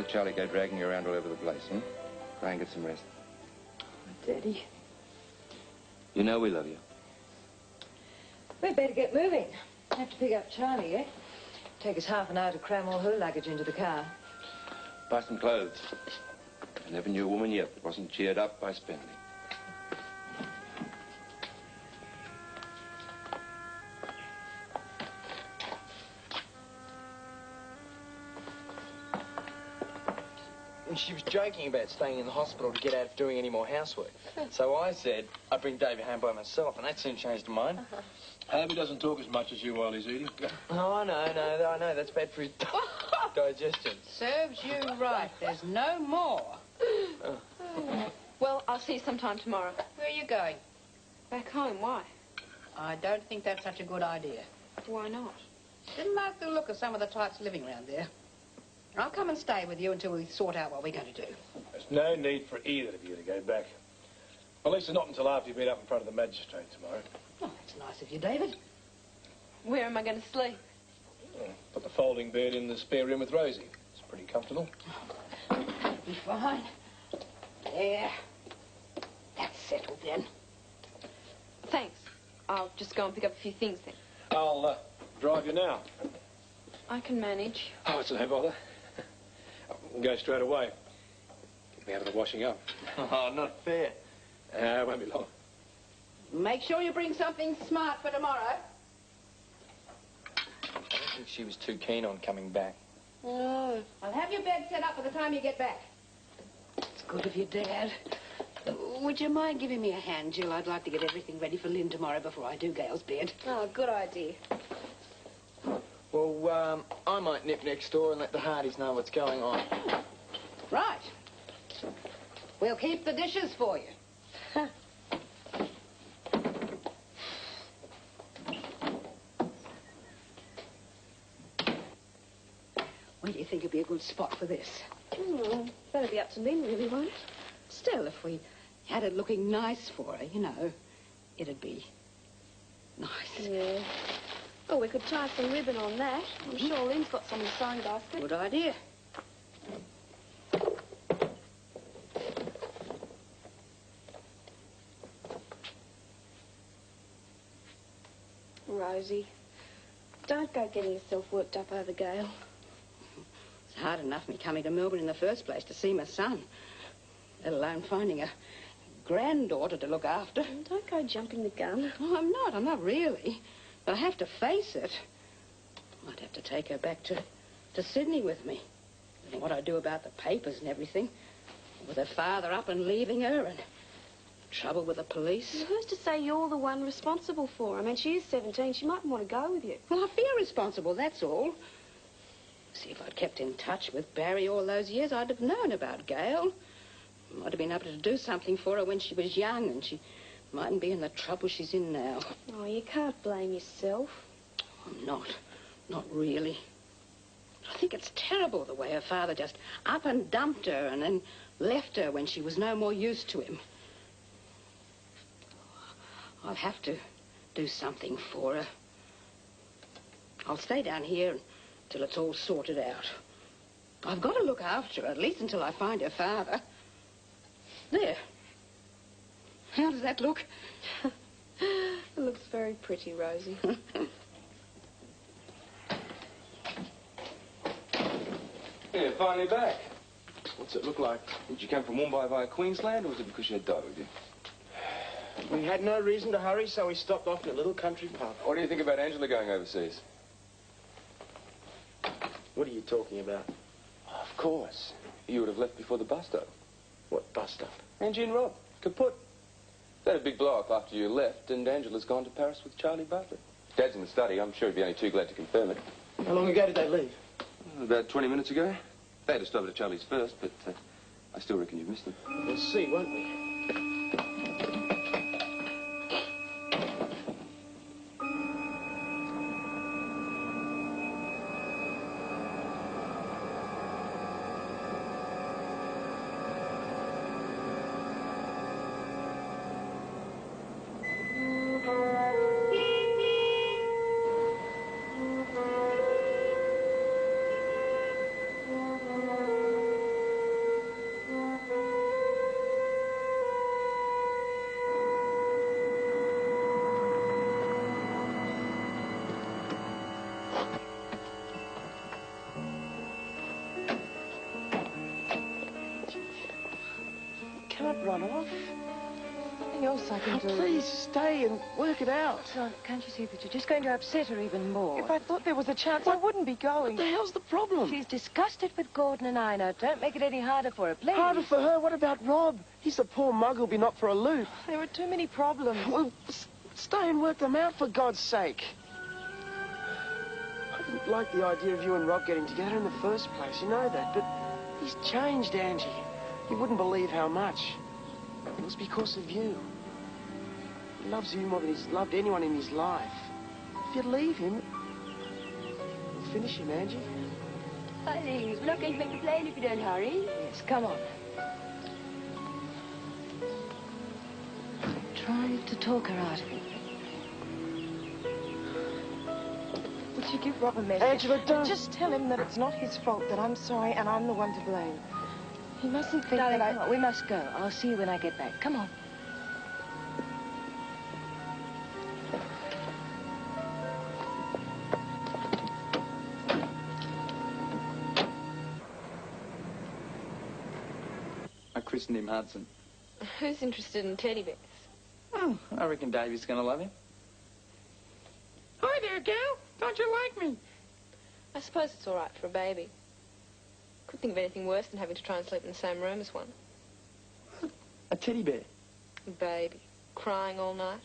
let Charlie go dragging you around all over the place, hmm? Try and get some rest. Oh, Daddy. You know we love you. We'd better get moving. Have to pick up Charlie, eh? Take us half an hour to cram all her luggage into the car. Buy some clothes. I never knew a woman yet that wasn't cheered up by spending. And she was joking about staying in the hospital to get out of doing any more housework. So I said I'd bring David home by myself, and that soon changed her mind. I hope he doesn't talk as much as you while he's eating. Oh, I know. That's bad for his digestion. Serves you right. There's no more. Well, I'll see you sometime tomorrow. Where are you going? Back home, why? I don't think that's such a good idea. Why not? Didn't like the look of some of the types living around there. I'll come and stay with you until we sort out what we're going to do. There's no need for either of you to go back. Well, at least not until after you've been up in front of the magistrate tomorrow. Oh, that's nice of you, David. Where am I going to sleep? Put the folding bed in the spare room with Rosie. It's pretty comfortable. Be fine. There. That's settled then. Thanks. I'll just go and pick up a few things then. I'll drive you now. I can manage. Oh, it's no bother. We'll go straight away. Get me out of the washing up. Oh, not fair. It won't be long. Make sure you bring something smart for tomorrow. I don't think she was too keen on coming back. Oh, I'll have your bed set up by the time you get back. It's good of you, Dad. Would you mind giving me a hand, Jill? I'd like to get everything ready for Lynn tomorrow before I do Gail's bed. Oh, good idea. Well, I might nip next door and let the Hardys know what's going on. Right. We'll keep the dishes for you. Where do you think would be a good spot for this? Better be up to Lynn, really, won't it? Still, if we had it looking nice for her, you know, it'd be nice. Yeah. Oh, we could tie some ribbon on that. I'm sure Lynn's got some in the sewing basket. Good idea. Rosie, don't go getting yourself worked up over Gail. It's hard enough me coming to Melbourne in the first place to see my son, let alone finding a granddaughter to look after. Don't go jumping the gun. Oh, I'm not really. But I have to face it. I'd have to take her back to Sydney with me. And what I do about the papers and everything. With her father up and leaving her and trouble with the police. Well, who's to say you're the one responsible for her? I mean, she is 17. She might want to go with you. Well, I feel responsible, that's all. See, if I'd kept in touch with Barry all those years, I'd have known about Gail. Might have been able to do something for her when she was young, and she mightn't be in the trouble she's in now. Oh, you can't blame yourself. I'm not really. I think it's terrible the way her father just up and dumped her and then left her when she was no more use to him. I'll have to do something for her. I'll stay down here till it's all sorted out. I've got to look after her, at least until I find her father. There. How does that look? It looks very pretty, Rosie. Yeah, finally back. What's it look like? Did you come from Mumbai via Queensland, or was it because you had Di with you? We had no reason to hurry, so we stopped off in a little country pub. What do you think about Angela going overseas? What are you talking about? Of course. You would have left before the bust-up. What bust-up? Angie and Rob. Kaput. They had a big blow-up after you left, and Angela's gone to Paris with Charlie Bartlett. Dad's in the study. I'm sure he'd be only too glad to confirm it. How long ago did they leave? About 20 minutes ago. They had to stop at Charlie's first, but I still reckon you've missed them. We'll see, won't we? can't run off. Nothing else I can do. Please, stay and work it out. John, can't you see that you're just going to upset her even more? If I thought there was a chance, I wouldn't be going. What the hell's the problem? She's disgusted with Gordon and I. Now, don't make it any harder for her, please. Harder for her? What about Rob? He's the poor mug who'll be knocked for a loop. There are too many problems. Well, stay and work them out, for God's sake. I didn't like the idea of you and Rob getting together in the first place, you know that, but he's changed, Angie. You wouldn't believe how much. It was because of you. He loves you more than he's loved anyone in his life. If you leave him, you'll finish him, Angie. Please, we're not going to make a plane if you don't hurry. Yes, come on. Try to talk her out of it. Would you give Rob a message? Angela, don't. Just tell him that it's not his fault, that I'm sorry and I'm the one to blame. He mustn't think Darling, that come on, we must go. I'll see you when I get back. Come on. I christened him Hudson. Who's interested in teddy bears? Oh, I reckon Davey's going to love him. Hi there, gal. Don't you like me? I suppose it's all right for a baby. Couldn't think of anything worse than having to try and sleep in the same room as one. A teddy bear. A baby, crying all night.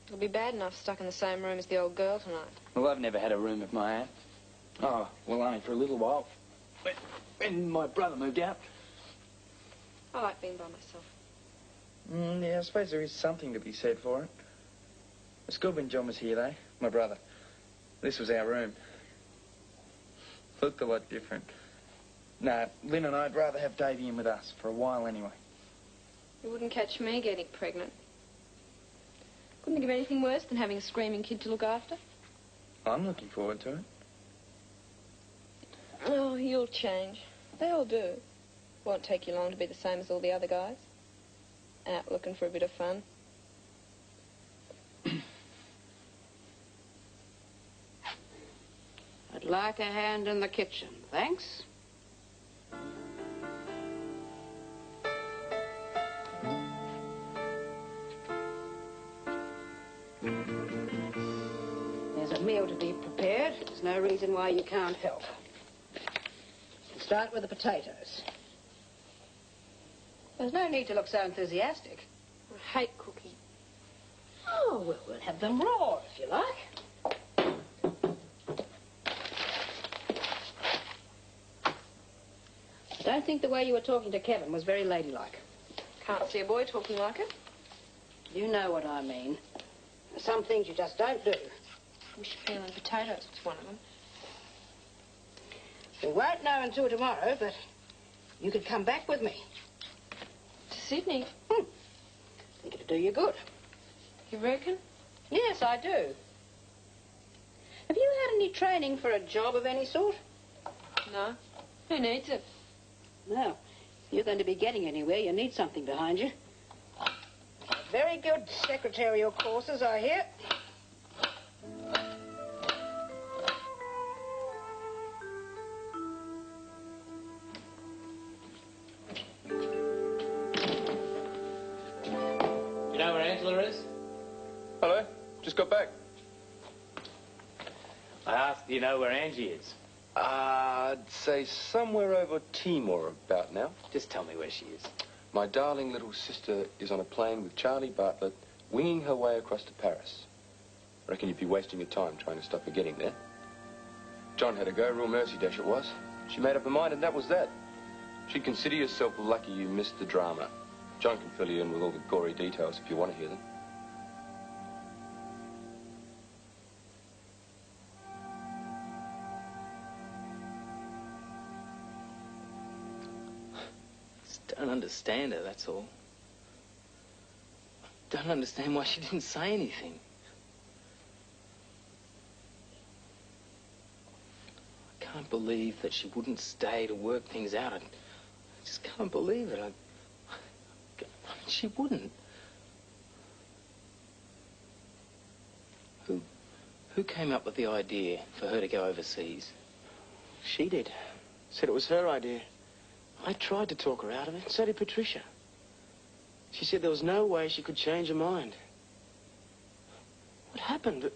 It'll be bad enough stuck in the same room as the old girl tonight. Well, I've never had a room of my own. Oh, well, only for a little while. When my brother moved out. I like being by myself. Yeah, I suppose there is something to be said for it. It was good when John was here, though, my brother. This was our room. Looked a lot different. No, Lynn and I'd rather have Davey in with us, for a while anyway. You wouldn't catch me getting pregnant. Couldn't think of anything worse than having a screaming kid to look after. I'm looking forward to it. Oh, you'll change. They all do. Won't take you long to be the same as all the other guys. Out looking for a bit of fun. I'd like a hand in the kitchen, thanks. There's a meal to be prepared. There's no reason why you can't help. We'll start with the potatoes. There's no need to look so enthusiastic. I hate cooking. Oh, well, we'll have them raw, if you like. I don't think the way you were talking to Kevin was very ladylike. Can't see a boy talking like it. You know what I mean. There's some things you just don't do. Wish peeling potatoes was one of them. We won't know until tomorrow, but you could come back with me. To Sydney? Think it'd do you good. You reckon? Yes, I do. Have you had any training for a job of any sort? No. Who needs it? No. If you're going to be getting anywhere, you need something behind you. Very good secretarial courses, I hear. You know where Angela is? Hello. Just got back. I asked, do you know where Angie is? I'd say somewhere over Timor about now. Just tell me where she is. My darling little sister is on a plane with Charlie Bartlett, winging her way across to Paris. I reckon you'd be wasting your time trying to stop her getting there. John had a go, real mercy dash it was. She made up her mind and that was that. She'd consider yourself lucky you missed the drama. John can fill you in with all the gory details if you want to hear them. Don't understand her, that's all. Don't understand why she didn't say anything. I can't believe that she wouldn't stay to work things out. I just can't believe it. I mean, she wouldn't. Who came up with the idea for her to go overseas? She did. Said it was her idea. I tried to talk her out of it. So did Patricia. She said there was no way she could change her mind. What happened?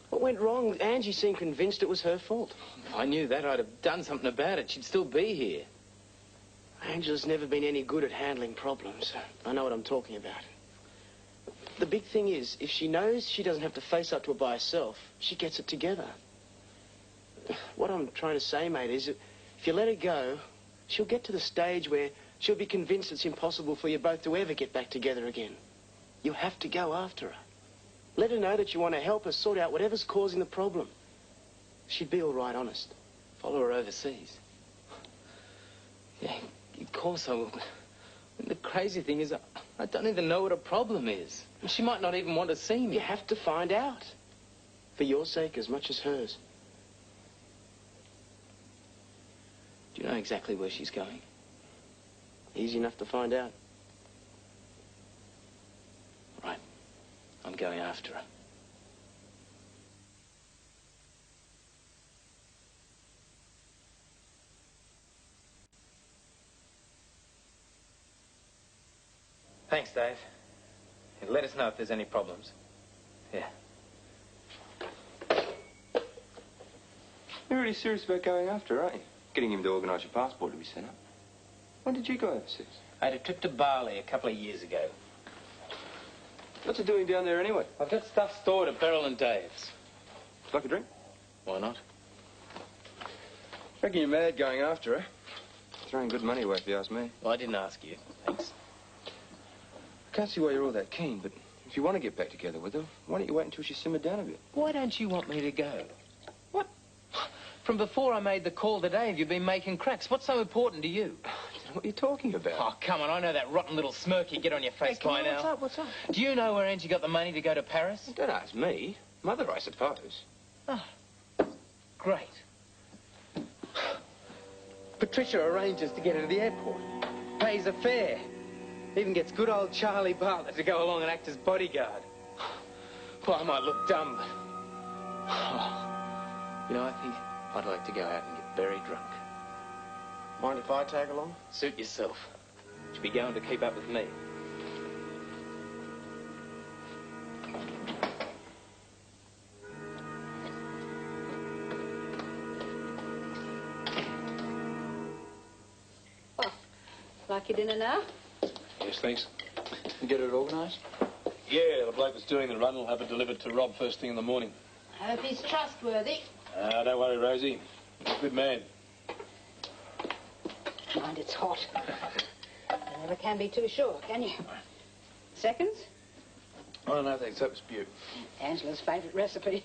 What went wrong? Angie seemed convinced it was her fault. If I knew that, I'd have done something about it. She'd still be here. Angela's never been any good at handling problems. I know what I'm talking about. The big thing is, if she knows she doesn't have to face up to it by herself, she gets it together. What I'm trying to say, mate, is that if you let her go, she'll get to the stage where she'll be convinced it's impossible for you both to ever get back together again. You have to go after her. Let her know that you want to help her sort out whatever's causing the problem. She'd be all right, honest. Follow her overseas. Yeah, of course I will. And the crazy thing is, I don't even know what her problem is. And she might not even want to see me. You have to find out. For your sake as much as hers. Do you know exactly where she's going? Easy enough to find out. Right. I'm going after her. Thanks, Dave. Yeah, let us know if there's any problems. Yeah. You're really serious about going after her, aren't you? Getting him to organise your passport to be sent up. When did you go overseas? I had a trip to Bali a couple of years ago. What's it doing down there anyway? I've got stuff stored at Beryl and Dave's. Like a drink? Why not? Reckon you're mad going after her. Throwing good money away if you ask me. Well, I didn't ask you. Thanks. I can't see why you're all that keen, but if you want to get back together with her, why don't you wait until she's simmered down a bit? Why don't you want me to go? What? From before I made the call to Dave, you've been making cracks. What's so important to you? I don't know what you're talking about. Oh, come on. I know that rotten little smirk you get on your face by now. What's up? What's up? Do you know where Angie got the money to go to Paris? Don't ask me. Mother, I suppose. Oh, great. Patricia arranges to get her to the airport. Pays a fare. Even gets good old Charlie Bartlett to go along and act as bodyguard. Well, I might look dumb, but... Oh, you know, I think I'd like to go out and get very drunk. Mind if I tag along? Suit yourself. Should be going to keep up with me. Oh, like your dinner now? Yes, thanks. You get it organised? Yeah, the bloke that's doing the run will have it delivered to Rob first thing in the morning. I hope he's trustworthy. Don't worry, Rosie. He's a good man. Mind it's hot. You never can be too sure, can you? Seconds? Oh, no, thanks. That was beautiful. Angela's favourite recipe.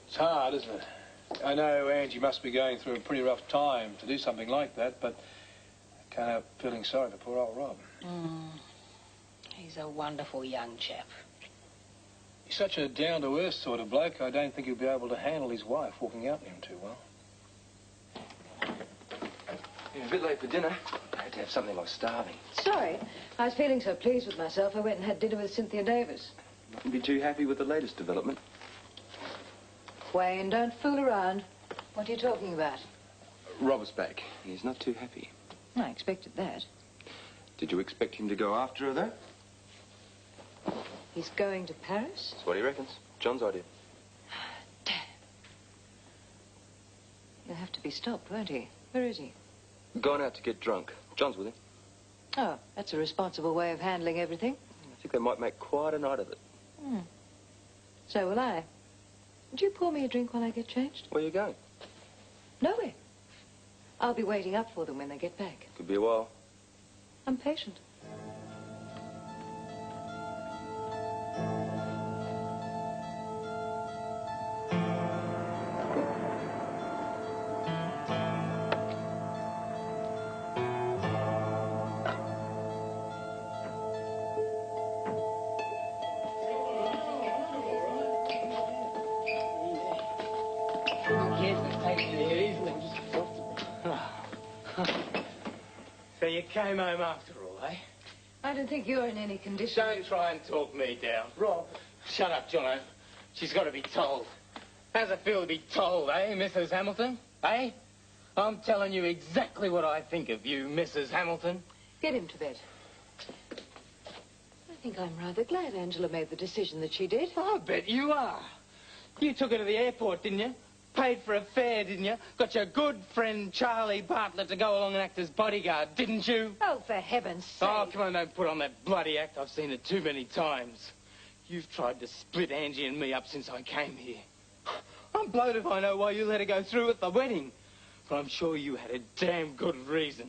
It's hard, isn't it? I know Angie must be going through a pretty rough time to do something like that, but I can't help feeling sorry for poor old Rob. He's a wonderful young chap. He's such a down-to-earth sort of bloke, I don't think he'll be able to handle his wife walking out with him too well. You're a bit late for dinner. I had to have something like starving. Sorry. I was feeling so pleased with myself, I went and had dinner with Cynthia Davis. Mustn't be too happy with the latest development. Wayne, don't fool around. What are you talking about? Robert's back. He's not too happy. I expected that. Did you expect him to go after her, though? He's going to Paris? That's what he reckons. John's idea. Damn. He'll have to be stopped, won't he? Where is he? Gone out to get drunk. John's with him. Oh, that's a responsible way of handling everything. I think they might make quite a night of it. So will I. Would you pour me a drink while I get changed? Where are you going? Nowhere. I'll be waiting up for them when they get back. Could be a while. I'm patient. So you came home after all, eh? I don't think you're in any condition. Don't try and talk me down. Rob. Shut up, Jono. She's got to be told. How's it feel to be told, eh, Mrs. Hamilton? Eh? I'm telling you exactly what I think of you, Mrs. Hamilton. Get him to bed. I think I'm rather glad Angela made the decision that she did. I bet you are. You took her to the airport, didn't you? Paid for a fare, didn't you? Got your good friend Charlie Bartlett to go along and act as bodyguard, didn't you? Oh, for heaven's sake. Oh, come on, don't put on that bloody act. I've seen it too many times. You've tried to split Angie and me up since I came here. I'm blowed if I know why you let her go through with the wedding. But I'm sure you had a damn good reason.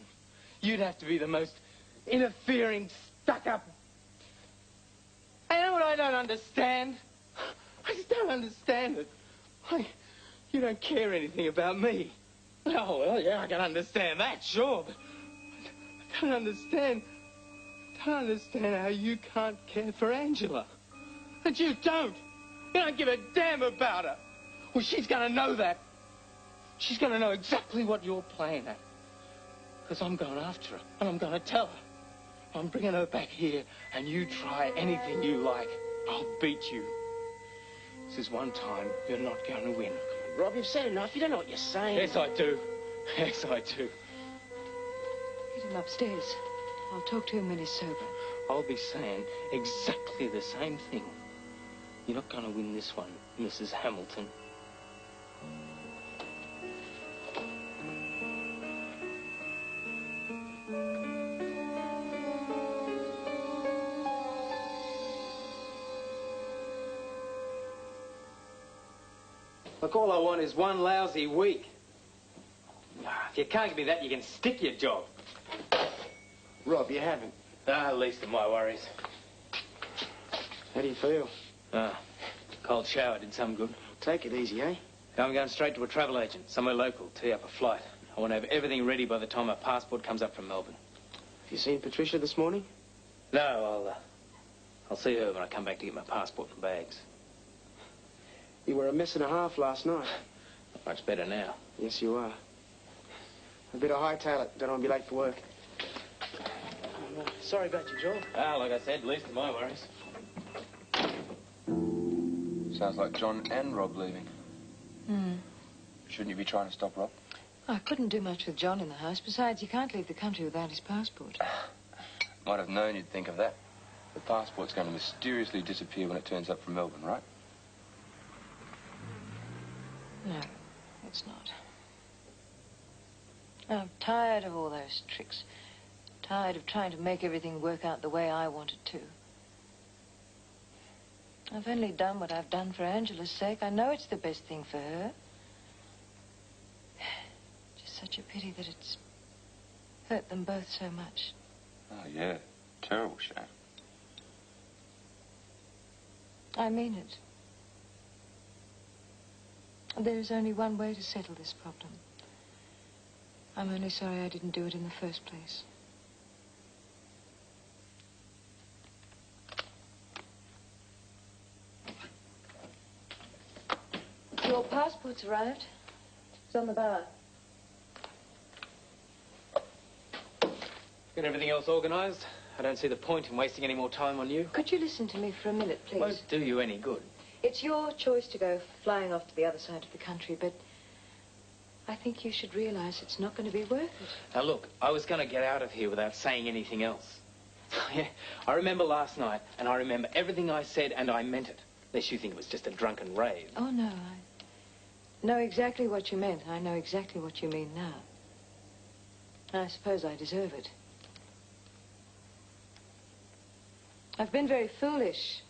You'd have to be the most interfering, stuck-up... You know what I don't understand? I just don't understand it. You don't care anything about me. Oh, well, yeah, I can understand that, sure, but I don't understand how you can't care for Angela. And you don't. You don't give a damn about her. Well, she's going to know that. She's going to know exactly what you're playing at. Because I'm going after her, and I'm going to tell her. I'm bringing her back here, and you try anything you like. I'll beat you. This is one time you're not going to win. Rob, you've said enough. You don't know what you're saying. Yes, I do. Yes, I do. Get him upstairs. I'll talk to him when he's sober. I'll be saying exactly the same thing. You're not going to win this one, Mrs. Hamilton. Look, all I want is one lousy week. If you can't give me that, you can stick your job. Rob, you haven't. Least of my worries. How do you feel? Cold shower did some good. Take it easy, eh? I'm going straight to a travel agent, somewhere local, tee up a flight. I want to have everything ready by the time my passport comes up from Melbourne. Have you seen Patricia this morning? No, I'll see her when I come back to get my passport and bags. You were a mess and a half last night. Much better now. Yes, you are. A bit of hightail it. Don't want to be late for work. Sorry about your job. Like I said, least of my worries. Sounds like John and Rob leaving. Shouldn't you be trying to stop Rob? I couldn't do much with John in the house. Besides, he can't leave the country without his passport. Might have known you'd think of that. The passport's going to mysteriously disappear when it turns up from Melbourne, right? No, it's not. I'm tired of all those tricks. Tired of trying to make everything work out the way I want it to. I've only done what I've done for Angela's sake. I know it's the best thing for her. Just such a pity that it's hurt them both so much. Oh, yeah. Terrible shame. I mean it. There is only one way to settle this problem. I'm only sorry I didn't do it in the first place. Your passport's arrived. It's on the bar. Got everything else organised? I don't see the point in wasting any more time on you. Could you listen to me for a minute, please? Won't do you any good. It's your choice to go flying off to the other side of the country, but I think you should realize it's not going to be worth it. Now, look, I was going to get out of here without saying anything else. Yeah, I remember last night, and I remember everything I said, and I meant it. Unless you think it was just a drunken rave. Oh, no, I know exactly what you meant. I know exactly what you mean now. I suppose I deserve it. I've been very foolish,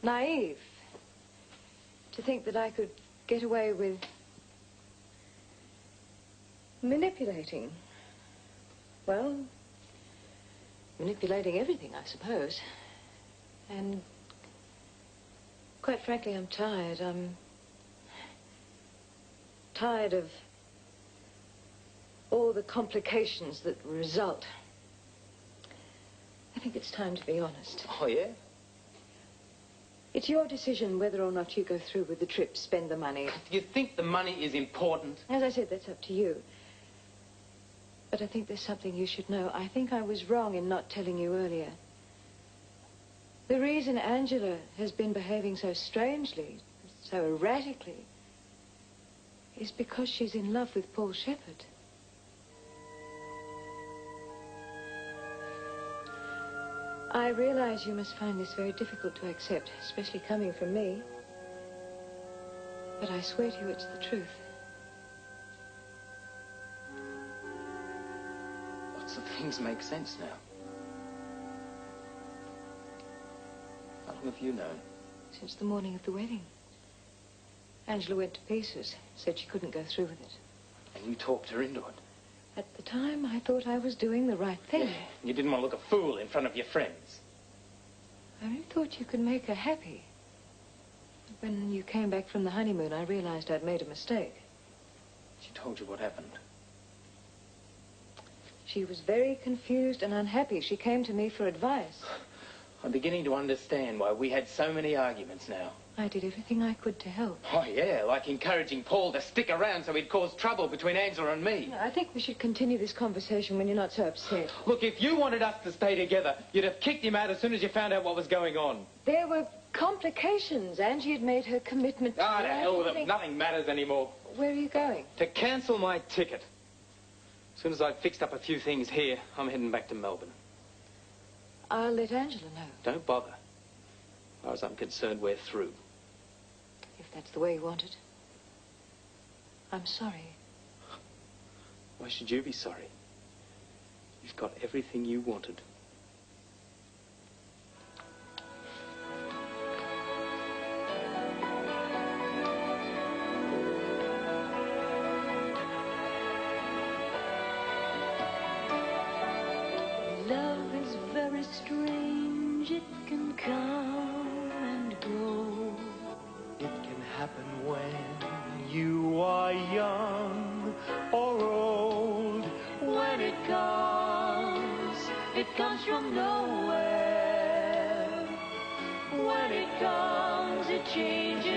naive, to think that I could get away with manipulating. Well, manipulating everything, I suppose. And quite frankly, I'm tired. I'm tired of all the complications that result. I think it's time to be honest. Oh, yeah? It's your decision whether or not you go through with the trip, spend the money. You think the money is important? As I said, that's up to you. But I think there's something you should know. I think I was wrong in not telling you earlier. The reason Angela has been behaving so strangely, so erratically, is because she's in love with Paul Shepherd. I realize you must find this very difficult to accept, especially coming from me. But I swear to you it's the truth. Lots of things make sense now. How long have you known? Since the morning of the wedding. Angela went to pieces, said she couldn't go through with it. And you talked her into it? At the time, I thought I was doing the right thing. Yeah, you didn't want to look a fool in front of your friends. I really thought you could make her happy. When you came back from the honeymoon, I realized I'd made a mistake. She told you what happened. She was very confused and unhappy. She came to me for advice. I'm beginning to understand why we had so many arguments now. I did everything I could to help. Oh, yeah, like encouraging Paul to stick around so he'd cause trouble between Angela and me. I think we should continue this conversation when you're not so upset. Look, if you wanted us to stay together, you'd have kicked him out as soon as you found out what was going on. There were complications. Angie had made her commitment. Ah, to hell with it. Nothing matters anymore. Where are you going? To cancel my ticket. As soon as I've fixed up a few things here, I'm heading back to Melbourne. I'll let Angela know. Don't bother. As far as I'm concerned, we're through. If that's the way you want it. I'm sorry. Why should you be sorry? You've got everything you wanted. Love is very strange. It can come and go. It can happen when you are young or old. When it comes from nowhere. When it comes, it changes